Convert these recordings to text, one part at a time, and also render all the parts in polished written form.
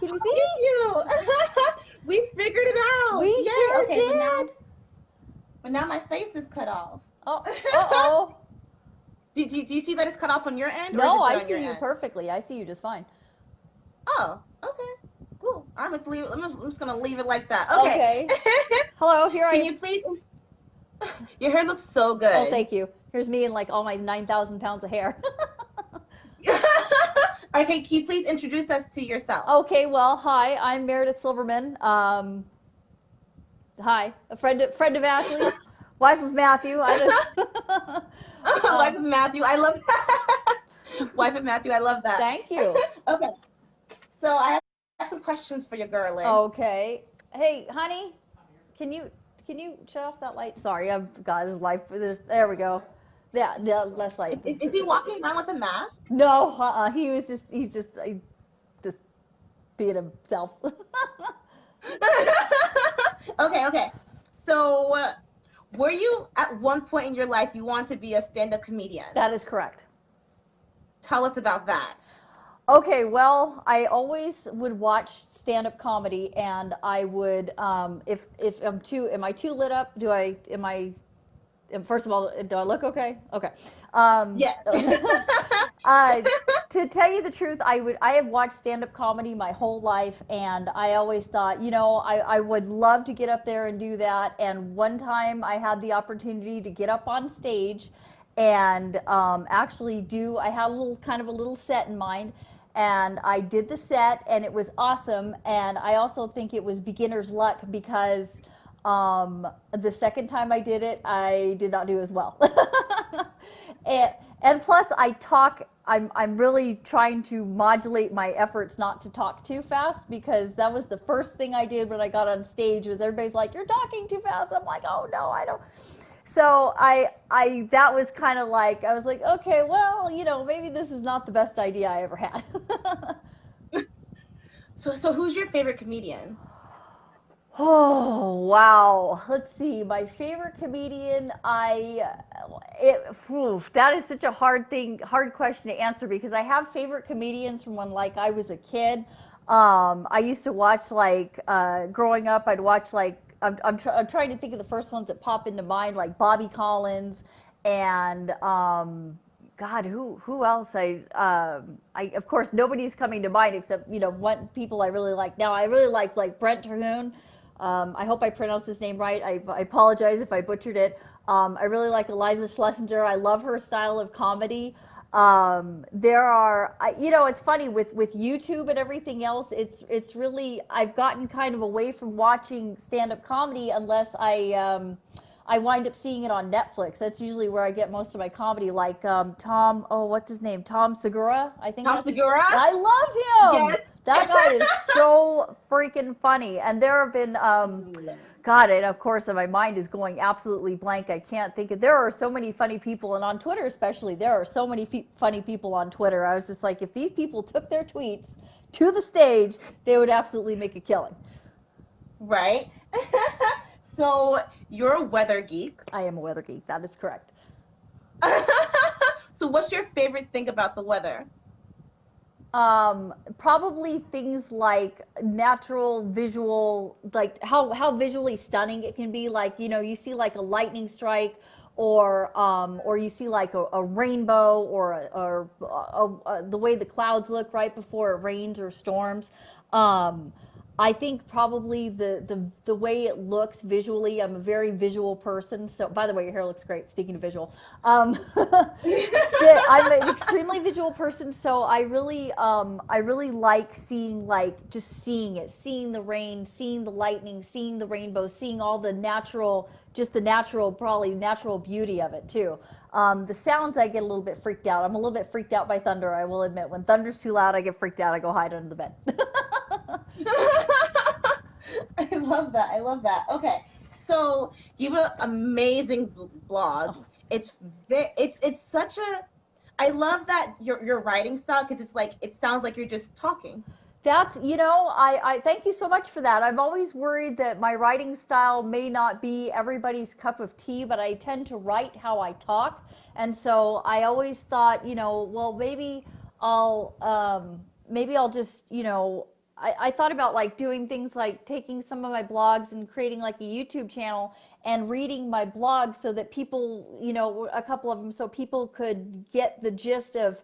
Can you see? Thank you. We figured it out. We Yay. sure Okay, did. but now my face is cut off. Oh, uh-oh. Do you see that it's cut off on your end, or is No, it good I on your see you end? perfectly. I see you just fine. Oh, okay. Cool. I'm just gonna leave it like that. Okay. Okay. Hello, here I Can am. you please? Your hair looks so Oh, good. thank you. Here's me and like all my 9,000 pounds of hair. Okay, can you please introduce us to yourself? Okay, well, hi, I'm Meredith Silverman. Hi, a friend of Ashley's, wife of Matthew. I just, Wife um, of Matthew. I love that. Wife of Matthew. I love that. thank you. Okay, so I have some questions for your girlie. Okay. Hey, honey, can you can you shut off that light? Sorry, I've got this life for this. There we go. Yeah, less light. Is he walking around with a mask? No, he's just being himself. Okay. So, were you at one point in your life you want to be a stand-up comedian? That is correct. Tell us about that. Okay, well, I always would watch stand-up comedy, and I would, if am I too lit up? First of all, do I look okay? Okay. Um, Yes. uh, to tell you the truth, I have watched stand-up comedy my whole life, and I always thought, I would love to get up there and do that. And one time I had the opportunity to get up on stage and actually I had a little set in mind, and I did the set, and it was awesome. And I also think it was beginner's luck because the second time I did it, I did not do as well. and, and plus, I'm really trying to modulate my efforts not to talk too fast, because that was the first thing I did when I got on stage. Was everybody's like, "You're talking too fast." I'm like, "Oh no, I don't." So that was kind of like, I was like, okay, well, maybe this is not the best idea I ever had. So who's your favorite comedian? Oh, wow. Let's see. My favorite comedian, that is such a hard question to answer, because I have favorite comedians from when like I was a kid. I used to watch like growing up. I'd watch like I'm trying to think of the first ones that pop into mind, like Bobby Collins and God, who else? I of course nobody's coming to mind except one people I really like now. I really like Brent Terhune. I hope I pronounced his name right. I apologize if I butchered it. I really like Eliza Schlesinger. I love her style of comedy. There are, it's funny with YouTube and everything else. It's really, I've gotten kind of away from watching stand-up comedy unless I wind up seeing it on Netflix. That's usually where I get most of my comedy. Like Tom, oh, what's his name? Tom Segura, I think. Tom Segura? I love him. Yes. That guy is so freaking funny. And there have been, God, and of course, my mind is going absolutely blank. I can't think of. There are so many funny people, and on Twitter especially, there are so many funny people on Twitter. I was just like, if these people took their tweets to the stage, they would absolutely make a killing. Right. So you're a weather geek. I am a weather geek. That is correct. So what's your favorite thing about the weather? Probably things like natural visual, like how visually stunning it can be. Like, you see like a lightning strike, or you see like a rainbow, or the way the clouds look right before it rains or storms. Um, I think probably the way it looks visually. I'm a very visual person. So, by the way, your hair looks great. Speaking of visual, I'm an extremely visual person. So I really like seeing the rain, seeing the lightning, seeing the rainbow, seeing all the natural, probably natural beauty of it too. The sounds, I get a little bit freaked out. I'm a little bit freaked out by thunder, I will admit. When thunder's too loud, I get freaked out. I go hide under the bed. I love that. I love that. Okay, so you have an amazing blog. Oh. It's such a. I love that your writing style, because it's like it sounds like you're just talking. That's, I thank you so much for that. I'm always worried that my writing style may not be everybody's cup of tea, but I tend to write how I talk. And so I always thought, well, maybe I'll just, I thought about like doing things like taking some of my blogs and creating like a YouTube channel and reading my blog so that people, a couple of them, so people could get the gist of,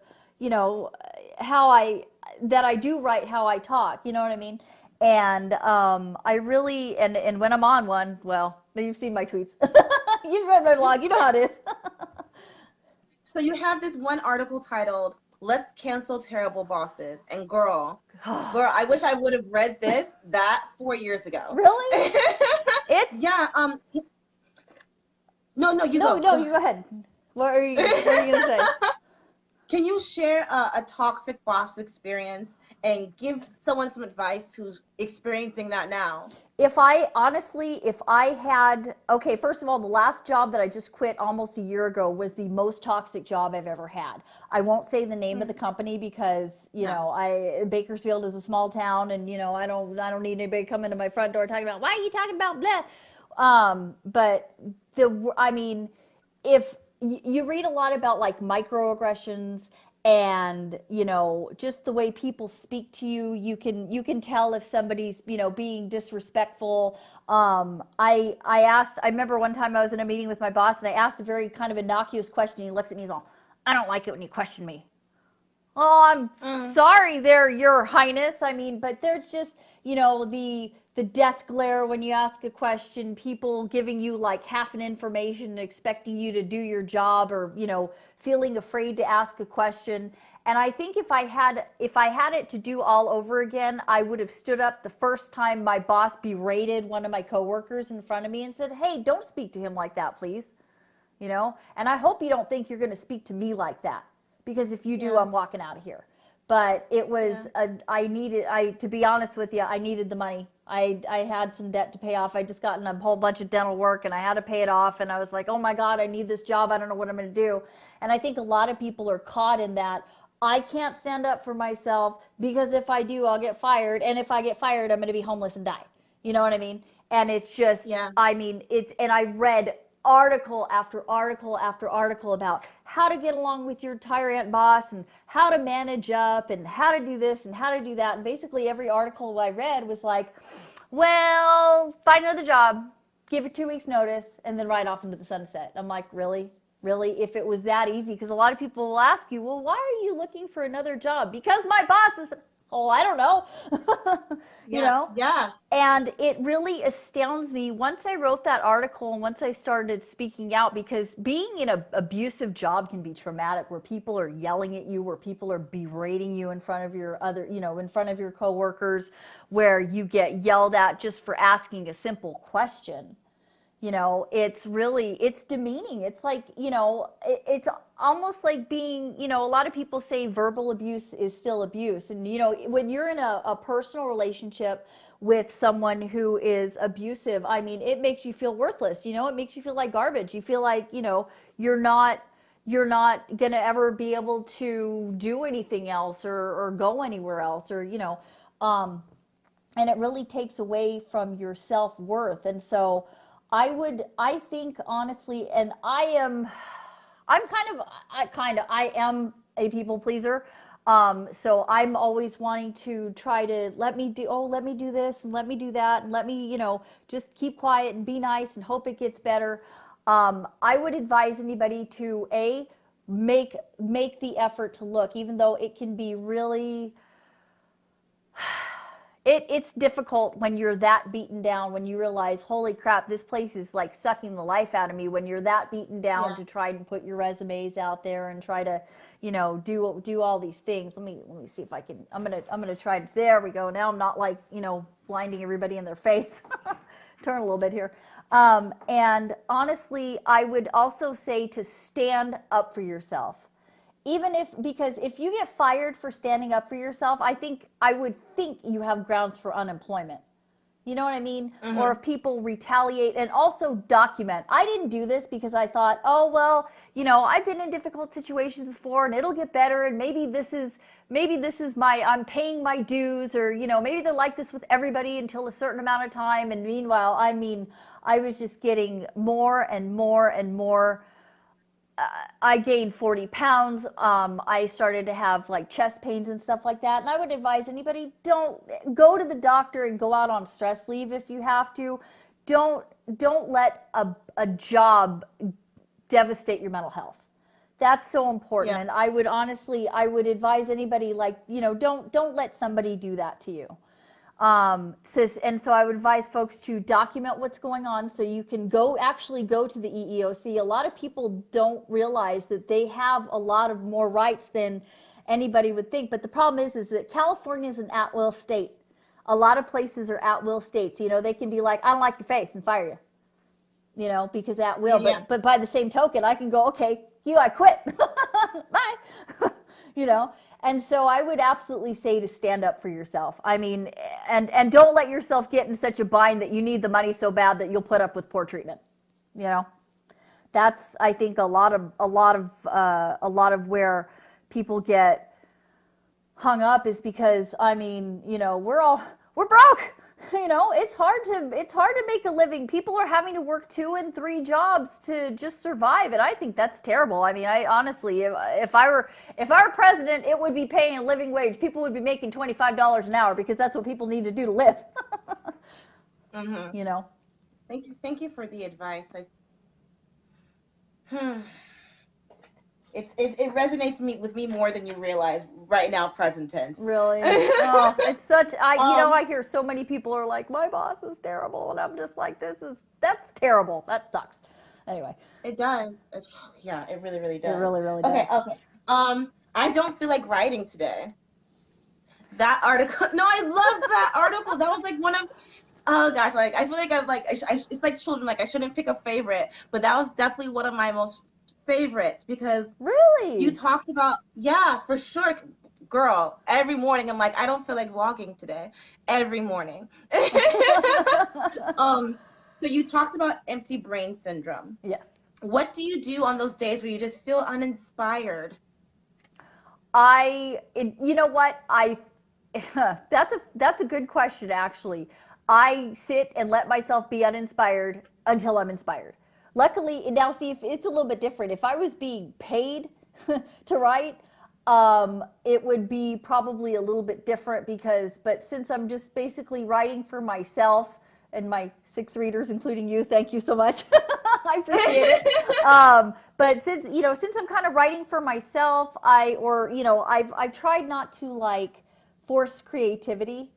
how that I do write how I talk, you know what I mean? And I really, and when I'm on one, well, you've seen my tweets. You've read my blog, you know how it is. So you have this one article titled "Let's Cancel Terrible Bosses," and girl, I wish I would have read that 4 years ago. Really? It's Yeah. No, you no, go. no, you go ahead. What are you gonna say? Can you share a toxic boss experience and give someone some advice who's experiencing that now? If I had, okay, first of all, the last job that I just quit almost a year ago was the most toxic job I've ever had. I won't say the name of the company because, Bakersfield is a small town and, I don't need anybody coming to my front door talking about, why are you talking about blah? But if you read a lot about like microaggressions and just the way people speak to you, you can tell if somebody's being disrespectful. I remember one time I was in a meeting with my boss and I asked a very kind of innocuous question. He looks at me, he's all, I don't like it when you question me. Oh, I'm sorry there, Your Highness. But there's just, the death glare when you ask a question, people giving you like half an information and expecting you to do your job, or, feeling afraid to ask a question. And I think if I had it to do all over again, I would have stood up the first time my boss berated one of my coworkers in front of me and said, "Hey, don't speak to him like that, please." And I hope you don't think you're going to speak to me like that, because if you do, I'm walking out of here. But it was, to be honest with you, I needed the money. I had some debt to pay off. I just gotten a whole bunch of dental work and I had to pay it off. And I was like, oh my God, I need this job. I don't know what I'm going to do. And I think a lot of people are caught in that. I can't stand up for myself because if I do, I'll get fired. And if I get fired, I'm going to be homeless and die. You know what I mean? And it's just, and I read article after article after article about how to get along with your tyrant boss and how to manage up and how to do this and how to do that. And basically every article I read was like, well, find another job, give it 2 weeks notice, and then ride off into the sunset. I'm like, really? Really? If it was that easy? Because a lot of people will ask you, well, why are you looking for another job? Because my boss is, oh, I don't know. Yeah. And it really astounds me once I wrote that article and once I started speaking out, because being in an abusive job can be traumatic, where people are yelling at you, where people are berating you in front of your in front of your coworkers, where you get yelled at just for asking a simple question. It's demeaning. It's like, it's almost like being, a lot of people say verbal abuse is still abuse. And, when you're in a personal relationship with someone who is abusive, it makes you feel worthless. It makes you feel like garbage. You feel like, you're not going to ever be able to do anything else or go anywhere else, or, and it really takes away from your self-worth. And so I think honestly, and I am a people pleaser. So I'm always wanting to try to let me do this and let me do that and let me, just keep quiet and be nice and hope it gets better. I would advise anybody to make the effort to look, even though it can be really, it's difficult when you're that beaten down, when you realize, holy crap, this place is like sucking the life out of me, when you're that beaten down to try and put your resumes out there and try to, do all these things. Let me see if I can, I'm going to try to, there we go. Now I'm not like, blinding everybody in their face. Turn a little bit here. And honestly, I would also say to stand up for yourself. Because if you get fired for standing up for yourself, I would think you have grounds for unemployment. You know what I mean? Mm-hmm. Or if people retaliate, and also document. I didn't do this because I thought, oh, well, I've been in difficult situations before and it'll get better. And maybe this is I'm paying my dues, or, maybe they're like this with everybody until a certain amount of time. And meanwhile, I was just getting more and more and more I gained 40 pounds. I started to have like chest pains and stuff like that. And I would advise anybody, don't go to the doctor and go out on stress leave if you have to. Don't let a job devastate your mental health. That's so important. Yeah. And I would advise anybody, like, don't let somebody do that to you. And so I would advise folks to document what's going on so you can actually go to the EEOC. A lot of people don't realize that they have a lot of more rights than anybody would think. But the problem is that California is an at-will state. A lot of places are at-will states. They can be like, I don't like your face, and fire you, because at will. Yeah. But by the same token, I can go, okay, I quit. Bye. And so I would absolutely say to stand up for yourself. I mean, and don't let yourself get in such a bind that you need the money so bad that you'll put up with poor treatment. That's, I think, a lot of where people get hung up is because, I mean, we're broke. It's hard to make a living. People are having to work 2 and 3 jobs to just survive, and I think that's terrible. I mean, I honestly, if I were president, it would be paying a living wage. People would be making $25 an hour because that's what people need to do to live. Mm-hmm. Thank you for the advice. It resonates with me more than you realize right now, present tense. Really? Oh, it's such, I hear so many people are like, my boss is terrible. And I'm just like, that's terrible. That sucks. Anyway. It does. Yeah, it really, really does. It really, really does. Okay. I don't feel like writing today. That article, no, I love that article. That was like one of, oh gosh, like, I feel like it's like children, like I shouldn't pick a favorite, but that was definitely one of my most favorites because really you talked about, yeah, for sure, girl, every morning I'm like, I don't feel like vlogging today, every morning. So you talked about empty brain syndrome. Yes. What do you do on those days where you just feel uninspired? You know what, that's a good question, actually. I sit and let myself be uninspired until I'm inspired. Luckily, now see, if it's a little bit different. If I was being paid to write, it would be probably a little bit different but since I'm just basically writing for myself and my 6 readers, including you, thank you so much. I appreciate it. But since I'm kind of writing for myself, I've tried not to like force creativity.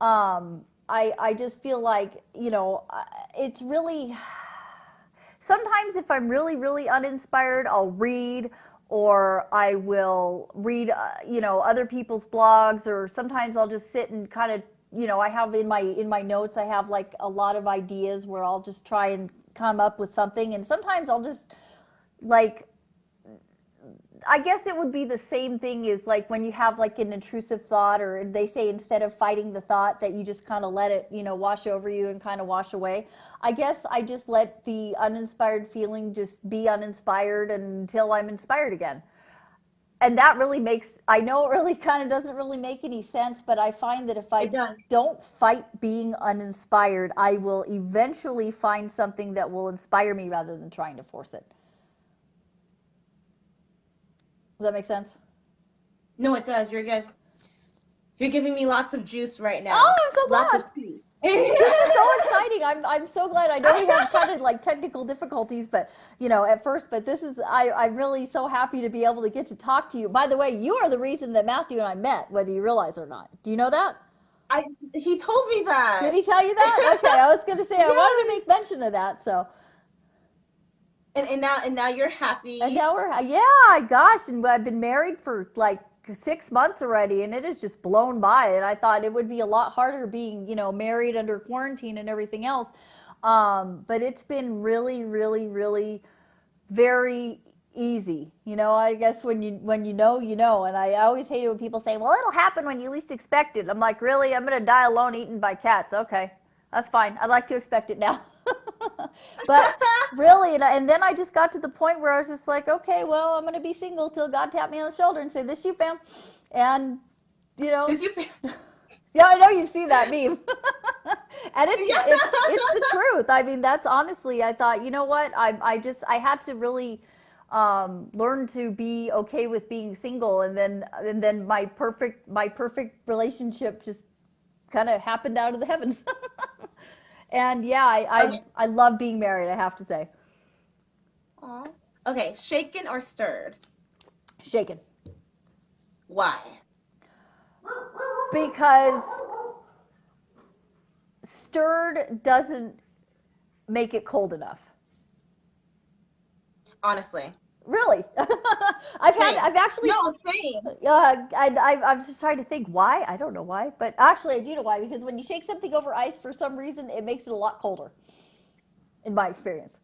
I just feel like, it's really, sometimes if I'm really, really uninspired, I'll read, or I will read, other people's blogs, or sometimes I'll just sit and kind of, I have in my notes, I have like a lot of ideas where I'll just try and come up with something. And sometimes I'll just like, I guess it would be the same thing as like when you have like an intrusive thought, or they say instead of fighting the thought that you just kind of let it, wash over you and kind of wash away. I guess I just let the uninspired feeling just be uninspired until I'm inspired again. And that really I know it really kind of doesn't really make any sense, but I find that if I don't fight being uninspired, I will eventually find something that will inspire me rather than trying to force it. Does that make sense? No, it does. You're good. You're giving me lots of juice right now. Oh, I'm so glad. Lots of tea. This is so exciting. I'm so glad. I know we had kind of like technical difficulties, but at first, but I'm really so happy to be able to get to talk to you. By the way, you are the reason that Matthew and I met, whether you realize it or not. Do you know that? He told me that. Did he tell you that? Okay, I was going to say, I wanted to make mention of that, so. And now you're happy. And now gosh, and I've been married for like 6 months already, and it has just blown by. And I thought it would be a lot harder being, married under quarantine and everything else. But it's been really, really, really very easy. I guess when you know, And I always hate it when people say, well, it'll happen when you least expect it. I'm like, really? I'm going to die alone eaten by cats. Okay, that's fine. I'd like to expect it now. But really, and then I just got to the point where I was just like, okay, well, I'm going to be single till God tapped me on the shoulder and say, this you, fam. And, This you, fam. Yeah, I know you've seen that meme. And it's the truth. I mean, that's honestly, I thought, you know what? I had to really, learned to be okay with being single, and then my perfect relationship just kind of happened out of the heavens. And yeah, Okay. I love being married, I have to say. Aw. Okay, shaken or stirred? Shaken. Why? Because stirred doesn't make it cold enough. Honestly. Really. Same. I've actually, No, same. I'm just trying to think why. I don't know why, but actually I do know why, because when you shake something over ice, for some reason, it makes it a lot colder, in my experience.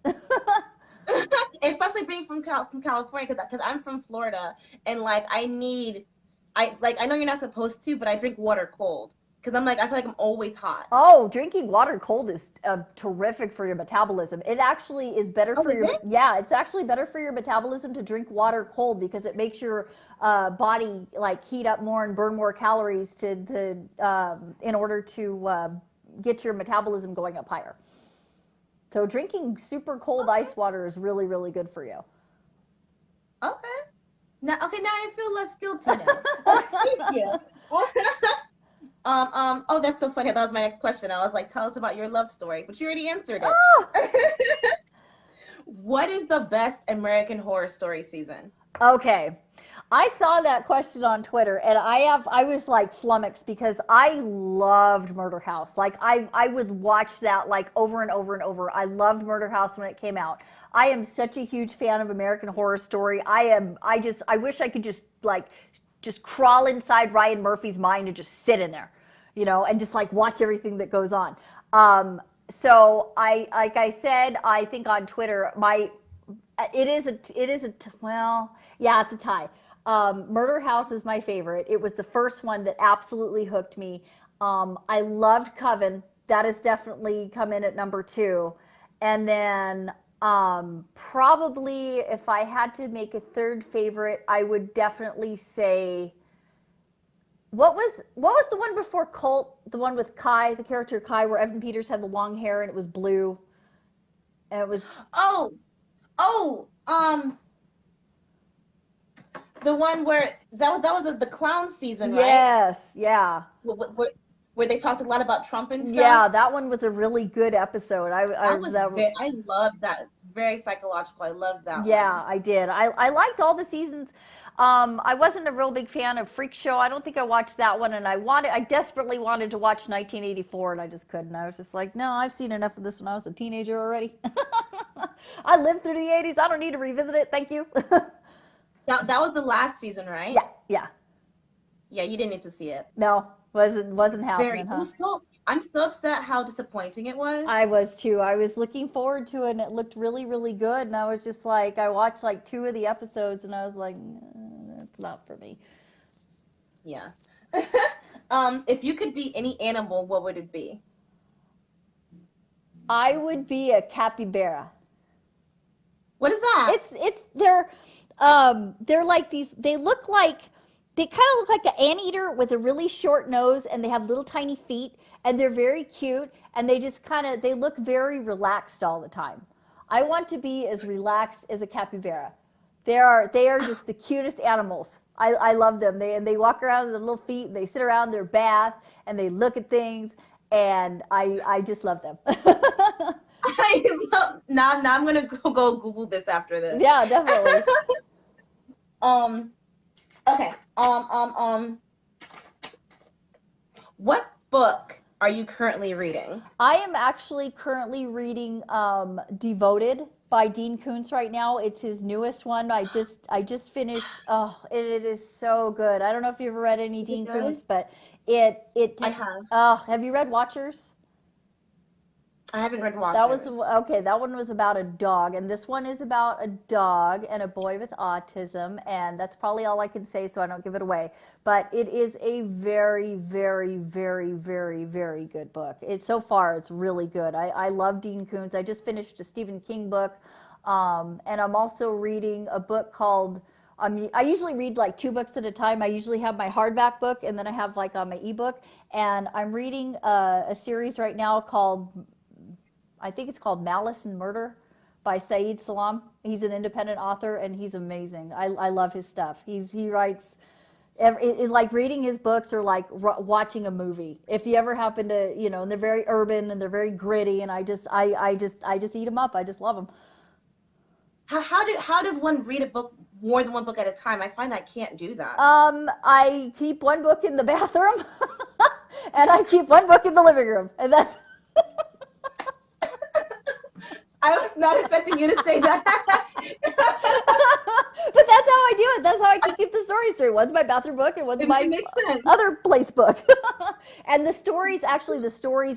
Especially being from California, because I'm from Florida, and like I know you're not supposed to, but I drink water cold because I'm like I feel like I'm always hot. Oh, drinking water cold is terrific for your metabolism. It actually is better Oh, for is your, it? yeah, it's actually better for your metabolism to drink water cold, because it makes your body like heat up more and burn more calories in order to get your metabolism going up higher. So drinking super cold Okay. ice water is really, really good for you. Okay. Now I feel less guilty now. Thank you. Oh, that's so funny. That was my next question. I was like, tell us about your love story, but you already answered Oh, it. What is the best American Horror Story season? okay. I saw that question on Twitter, and I was like flummoxed, because I loved Murder House. Like I would watch that like over and over and over. I loved Murder House when it came out. I am such a huge fan of American Horror Story. I wish I could just crawl inside Ryan Murphy's mind and just sit in there, and just like watch everything that goes on. So like I said, I think on Twitter, well, yeah, it's a tie. Murder House is my favorite. It was the first one that absolutely hooked me. I loved Coven. That has definitely come in at number two. And then probably, if I had to make a third favorite, I would definitely say, what was the one before Cult? The one with Kai, the character Kai, where Evan Peters had the long hair and it was blue, and it was, Oh, oh, the one where that was the clown season, right? yes, yeah. Where they talked a lot about Trump and Yeah, stuff. that one was a really good episode. I love that. It's very psychological. I love that one. Yeah, I did. I liked all the seasons. I wasn't a real big fan of Freak Show. I don't think I watched that one, and I desperately wanted to watch 1984, and I just couldn't. I was just like, no, I've seen enough of this when I was a teenager already. I lived through the 80s. I don't need to revisit it. Thank you. That was the last season, right? Yeah, yeah. Yeah, you didn't need to see it. No, wasn't happening, It huh? was so. I'm so upset how disappointing it I was. was too. I was looking forward to it, and it looked really, really good. And I was just like, I watched like two of the episodes, and I was like, it's not for me. Yeah. If you could be any animal, what would it be? I would be a capybara. What is that? They're like these. They kind of look like an anteater with a really short nose, and they have little tiny feet, and they're very cute, and they look very relaxed all the time. I want to be as relaxed as a capybara. They are just the cutest animals. I love them. They walk around with their little feet, and they sit around their bath, and they look at things, and I just love them. Now I'm gonna go Google this after this. Yeah, definitely. Um. Okay. What book are you currently reading? I am actually currently reading Devoted by Dean Koontz right now. It's his newest one. I just finished. Oh, it is so good. I don't know if you've ever read any Is it Dean good? Koontz, but it I have. oh, have you read Watchers? I haven't read That was Watchers. okay. That one was about a dog, and this one is about a dog and a boy with autism, and that's probably all I can say, so I don't give it away. But it is a very, very, very, very, very good book. So far, it's really good. I love Dean Koontz. I just finished a Stephen King book, and I'm also reading a book called. I usually read like two books at a time. I usually have my hardback book, and then I have like my ebook, and I'm reading a series right now called, I think it's called Malice and Murder by Saeed Salam. He's an independent author, and he's amazing. I love his stuff. He writes like reading his books or like watching a movie. If you ever happen to, and they're very urban and they're very gritty, and I just eat them up. I just love them. How does one read a book, more than one book at a time? I find I can't do that. I keep one book in the bathroom, and I keep one book in the living room, and that's. I was not expecting you to say that. But that's how I do it. That's how I can keep the stories straight. One's my bathroom book, and one's my other place book. And the stories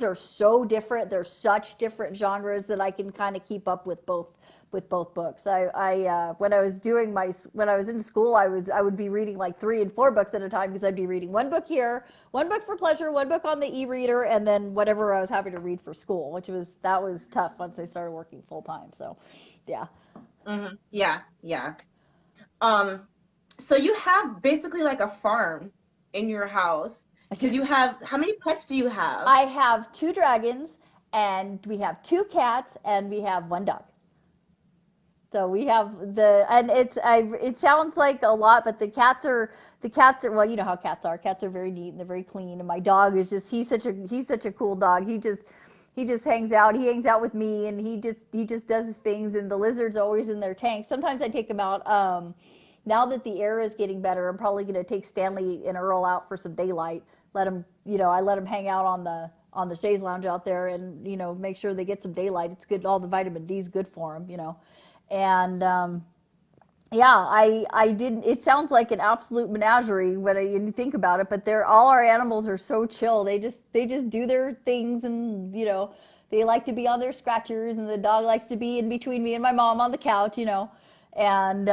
are so different. They're such different genres that I can kind of keep up with both books. I when I was in school, I would be reading like 3 and 4 books at a time, because I'd be reading one book here, one book for pleasure, one book on the e-reader, and then whatever I was having to read for school, that was tough once I started working full time. So, yeah. Mm-hmm. Yeah. So you have basically like a farm in your house, because you have, how many pets do you have? I have 2 dragons, and we have 2 cats, and we have 1 dog. So we have it sounds like a lot, but the cats are, well, you know how cats are. Cats are very neat and they're very clean. And my dog is just, he's such a cool dog. He just hangs out. He hangs out with me, and he just does his things. And the lizard's always in their tank. Sometimes I take him out. Now that the air is getting better, I'm probably going to take Stanley and Earl out for some daylight. I let them hang out on the chaise lounge out there, and make sure they get some daylight. It's good. All the vitamin D is good for them. And yeah, I didn't. It sounds like an absolute menagerie when you think about it, but all our animals are so chill. They just do their things, and they like to be on their scratchers, and the dog likes to be in between me and my mom on the couch. And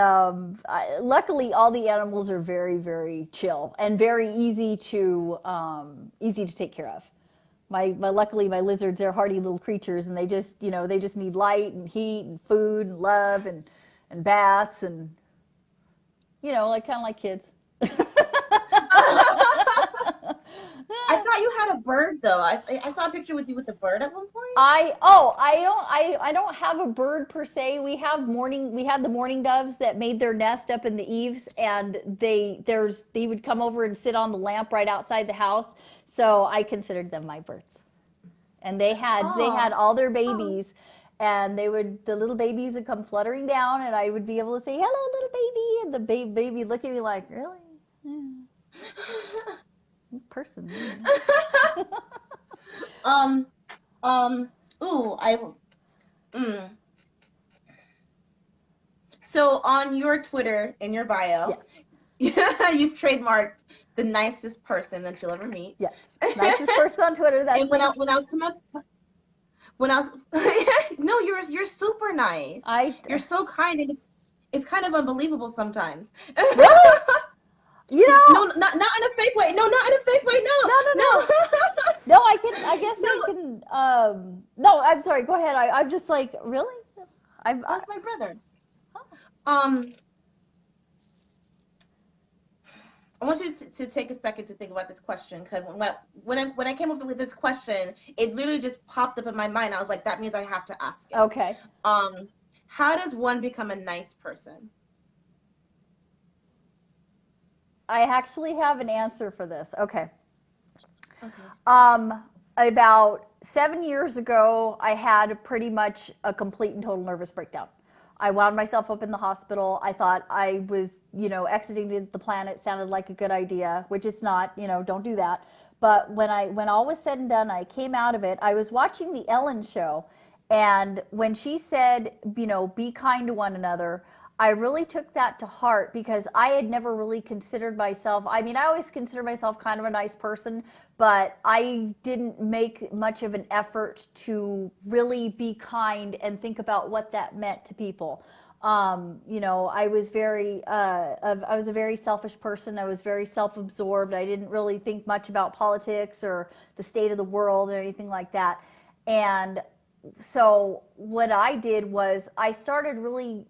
luckily, all the animals are very, very chill and very easy to take care of. Luckily my lizards, they're hardy little creatures, and they just need light and heat and food and love and baths, and like kind of like kids. I thought you had a bird though. I saw a picture with you with a bird at one point. I don't have a bird per se. We had the mourning doves that made their nest up in the eaves, and they would come over and sit on the lamp right outside the house. So I considered them my birds. And they had all their babies, and the little babies would come fluttering down, and I would be able to say, "Hello, little baby," and the baby would look at me like, "Really? Yeah. Person." So on your Twitter, in your bio, yes. You've trademarked the nicest person that you'll ever meet. Yes, nicest person on Twitter. That's and when I was coming up, no, you're super nice. You're so kind, and it's kind of unbelievable sometimes. Really? No, not in a fake way. No, not in a fake way. No. No, I guess I can. No, I'm sorry. Go ahead. I'm just like, really? That's my brother. Oh. I want you to take a second to think about this question, because when I came up with this question, it literally just popped up in my mind. I was like, that means I have to ask it. Okay. How does one become a nice person? I actually have an answer for this. Okay. About 7 years ago, I had pretty much a complete and total nervous breakdown. I wound myself up in the hospital. I thought I was, exiting the planet sounded like a good idea, which it's not, don't do that. But when all was said and done, I came out of it. I was watching the Ellen show, and when she said, be kind to one another, I really took that to heart, because I had never really considered myself. I mean, I always consider myself kind of a nice person, but I didn't make much of an effort to really be kind and think about what that meant to people. I was a very selfish person. I was very self-absorbed. I didn't really think much about politics or the state of the world or anything like that. And so what I did was I started really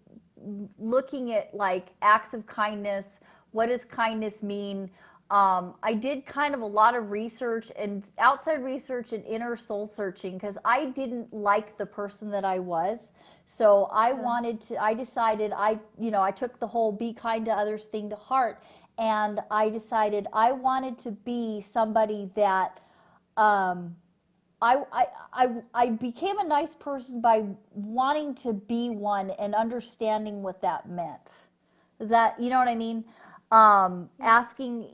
looking at like acts of kindness. What does kindness mean? I did kind of a lot of research and outside research and inner soul searching because I didn't like the person that I was. So I decided I took the whole be kind to others thing to heart. And I decided I wanted to be somebody that, um, I became a nice person by wanting to be one and understanding what that meant. That, you know what I mean? Asking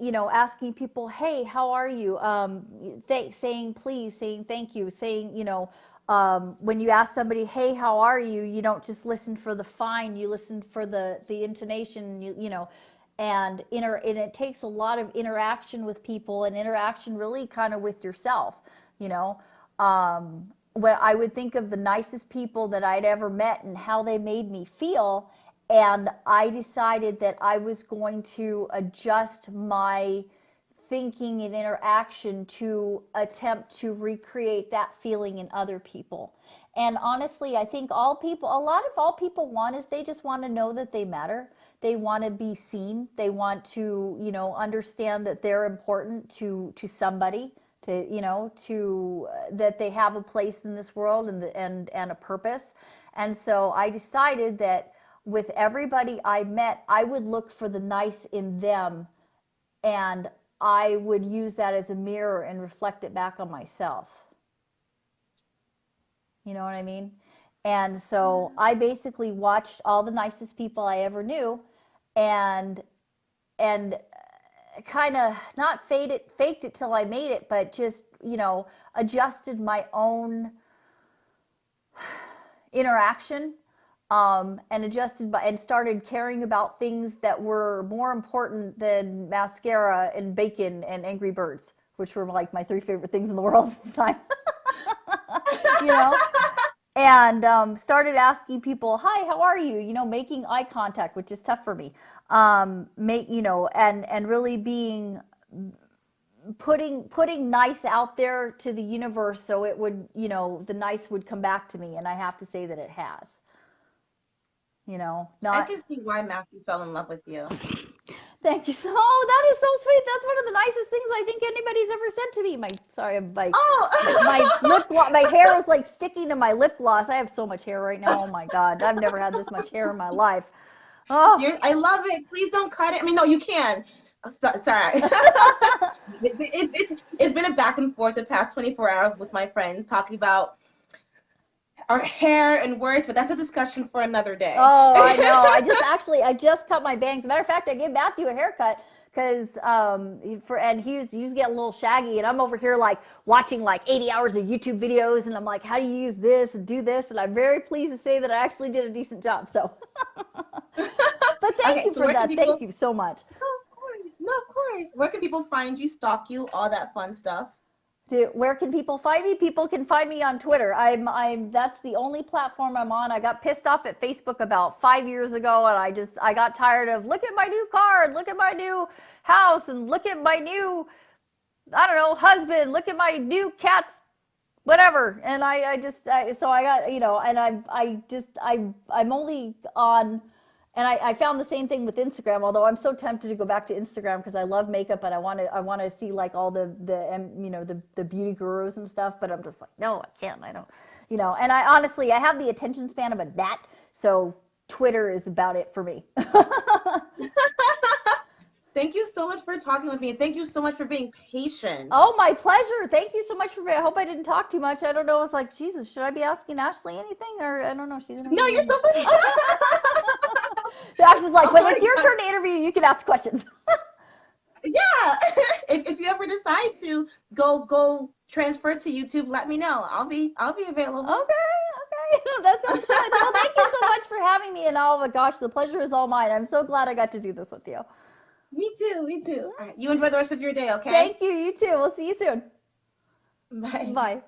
people, hey, how are you? Saying please, saying thank you, saying, when you ask somebody, hey, how are you? You don't just listen for the fine, you listen for the intonation, and it takes a lot of interaction with people and interaction really kind of with yourself, you know. When I would think of the nicest people that I'd ever met and how they made me feel, and I decided that I was going to adjust my thinking and interaction to attempt to recreate that feeling in other people. And honestly, I think a lot of all people want is they just want to know that they matter. They want to be seen. They want to, understand that they're important to somebody, to that they have a place in this world and a purpose. And so I decided that with everybody I met, I would look for the nice in them, and I would use that as a mirror and reflect it back on myself. You know what I mean? And so I basically watched all the nicest people I ever knew, and and kind of not faked it till I made it, but just, adjusted my own interaction, and and started caring about things that were more important than mascara and bacon and Angry Birds, which were like my three favorite things in the world at the time. you know, and started asking people, "Hi, how are you?" Making eye contact, which is tough for me. And really being putting nice out there to the universe, so it would, the nice would come back to me, and I have to say that it has. I can see why Matthew fell in love with you. Thank you. Oh, that is so sweet. That's one of the nicest things I think anybody's ever said to me. My hair is like sticking to my lip gloss. I have so much hair right now. Oh my God. I've never had this much hair in my life. Oh. I love it. Please don't cut it. I mean, no, you can. Sorry. It's been a back and forth the past 24 hours with my friends talking about our hair and worth, but that's a discussion for another day. Oh, I know. I just cut my bangs. As a matter of fact, I gave Matthew a haircut because he's getting a little shaggy, and I'm over here like watching like 80 hours of YouTube videos, and I'm like, how do you use this and do this? And I'm very pleased to say that I actually did a decent job. So, but thank you for that. Thank you so much. No, of course. Where can people find you, stalk you, all that fun stuff? Where can people find me? People can find me on Twitter. That's the only platform I'm on. I got pissed off at Facebook about 5 years ago, and I got tired of look at my new car and look at my new house and look at my new, I don't know, husband, look at my new cats, whatever. And I'm only on. And I found the same thing with Instagram, although I'm so tempted to go back to Instagram because I love makeup and I want to see like all the beauty gurus and stuff, but I'm just like, no, I can't. I don't, and I honestly, I have the attention span of a gnat, so Twitter is about it for me. Thank you so much for talking with me. Thank you so much for being patient. Oh, my pleasure. Thank you so much for being. I hope I didn't talk too much. I don't know. I was like, Jesus, should I be asking Ashley anything? Or I don't know. No, you're so funny. Ashley's like, when it's your turn to interview, you can ask questions. Yeah. If you ever decide to go transfer to YouTube, let me know. I'll be available. Okay. That sounds good. Well, thank you so much for having me. And oh my gosh, the pleasure is all mine. I'm so glad I got to do this with you. Me too. All right. You enjoy the rest of your day, okay? Thank you. You too. We'll see you soon. Bye. Bye.